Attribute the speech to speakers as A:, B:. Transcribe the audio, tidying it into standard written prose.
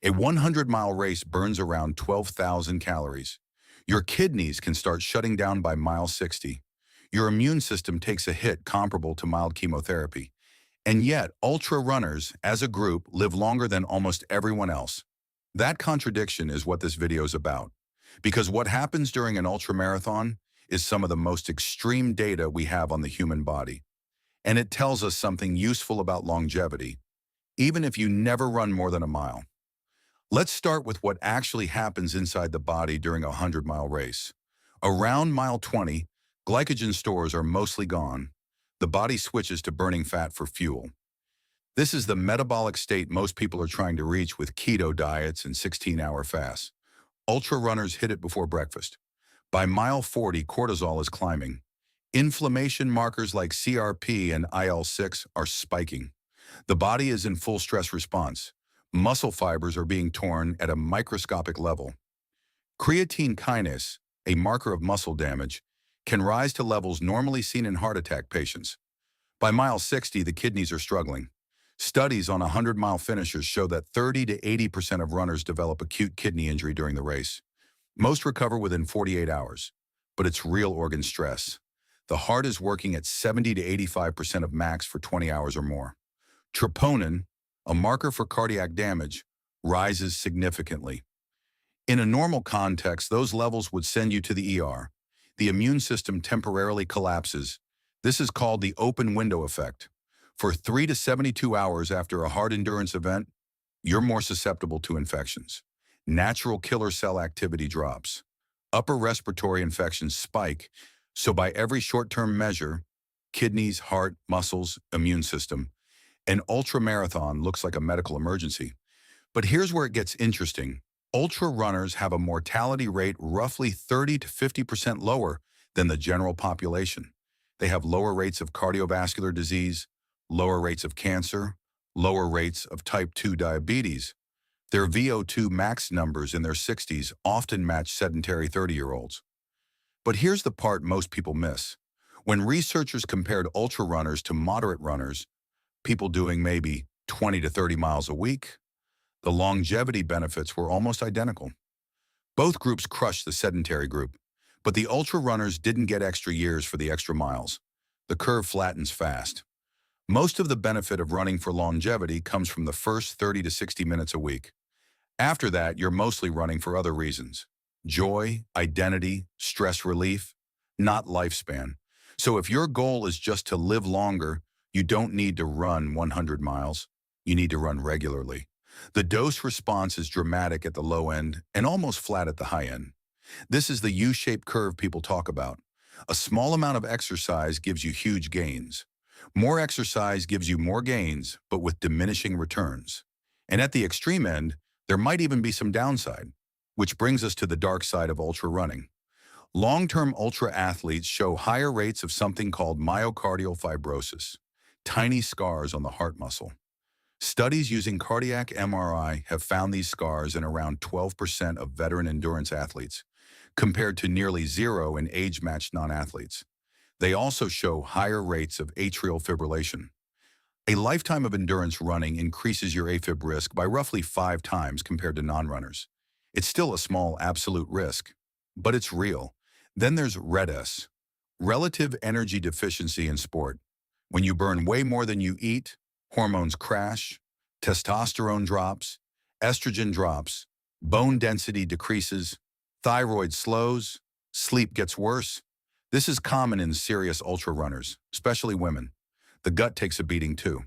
A: A 100-mile race burns around 12,000 calories. Your kidneys can start shutting down by mile 60. Your immune system takes a hit comparable to mild chemotherapy. And yet, ultra runners, as a group, live longer than almost everyone else. That contradiction is what this video is about. Because what happens during an ultramarathon is some of the most extreme data we have on the human body. And it tells us something useful about longevity, even if you never run more than a mile. Let's start with what actually happens inside the body during a 100-mile race. Around mile 20, glycogen stores are mostly gone. The body switches to burning fat for fuel. This is the metabolic state most people are trying to reach with keto diets and 16-hour fasts. Ultra runners hit it before breakfast. By mile 40, cortisol is climbing. Inflammation markers like CRP and IL-6 are spiking. The body is in full stress response. Muscle fibers are being torn at a microscopic level. Creatine kinase, a marker of muscle damage, can rise to levels normally seen in heart attack patients. By mile 60, the kidneys are struggling. Studies on 100-mile finishers show that 30 to 80% of runners develop acute kidney injury during the race. Most recover within 48 hours, but it's real organ stress. The heart is working at 70 to 85% of max for 20 hours or more. Troponin, a marker for cardiac damage, rises significantly. In a normal context, those levels would send you to the ER. The immune system temporarily collapses. This is called the open window effect. For 3 to 72 hours after a hard endurance event, you're more susceptible to infections. Natural killer cell activity drops. Upper respiratory infections spike, so by every short-term measure, kidneys, heart, muscles, immune system, an ultramarathon looks like a medical emergency. But here's where it gets interesting. Ultra runners have a mortality rate roughly 30 to 50% lower than the general population. They have lower rates of cardiovascular disease, lower rates of cancer, lower rates of type 2 diabetes. Their VO2 max numbers in their 60s often match sedentary 30-year-olds. But here's the part most people miss. When researchers compared ultra runners to moderate runners, people doing maybe 20 to 30 miles a week, the longevity benefits were almost identical. Both groups crushed the sedentary group, but the ultra runners didn't get extra years for the extra miles. The curve flattens fast. Most of the benefit of running for longevity comes from the first 30 to 60 minutes a week. After that, you're mostly running for other reasons: joy, identity, stress relief, not lifespan. So if your goal is just to live longer, you don't need to run 100 miles. You need to run regularly. The dose response is dramatic at the low end and almost flat at the high end. This is the U-shaped curve people talk about. A small amount of exercise gives you huge gains. More exercise gives you more gains, but with diminishing returns. And at the extreme end, there might even be some downside, which brings us to the dark side of ultra running. Long-term ultra athletes show higher rates of something called myocardial fibrosis, tiny scars on the heart muscle. Studies using cardiac MRI have found these scars in around 12% of veteran endurance athletes, compared to nearly zero in age-matched non-athletes. They also show higher rates of atrial fibrillation. A lifetime of endurance running increases your AFib risk by roughly 5 times compared to non-runners. It's still a small absolute risk, but it's real. Then there's REDS, relative energy deficiency in sport. When you burn way more than you eat, hormones crash, testosterone drops, estrogen drops, bone density decreases, thyroid slows, sleep gets worse. This is common in serious ultra runners, especially women. The gut takes a beating too.